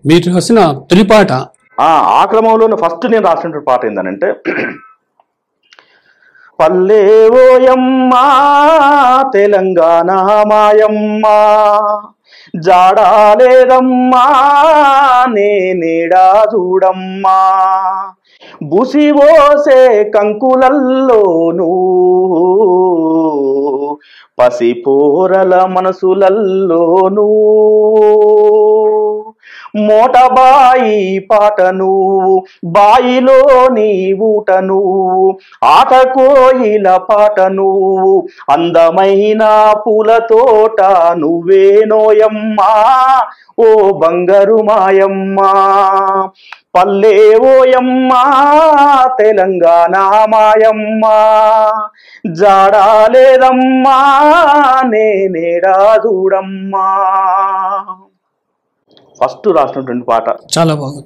మీరు రాసిన తొలి పాట ఆ క్రమంలోనే ఫస్ట్ నేను రాసిన పాట ఏంటంటే పల్లె ఓయమ్మా తెలంగాణ మాయమ్మా జాడాలేదమ్మా నేనేడా చూడమ్మా బుసిబోసే కంకులల్లోనూ పసిపోరల మనసులల్లోనూ మోటబాయి పాట నువ్వు బాయిలోని ఊట నువ్వు ఆట కోయిల పాట నువ్వు అందమైన పూల తోట నువ్వే నోయమ్మా ఓ బంగారు మాయమ్మా పల్లె ఓయమ్మా తెలంగాణ మాయమ్మా జాడాలేదమ్మా నేనేడా చూడమ్మా ఫస్ట్ రాసినటువంటి పాట చాలా బాగుంది.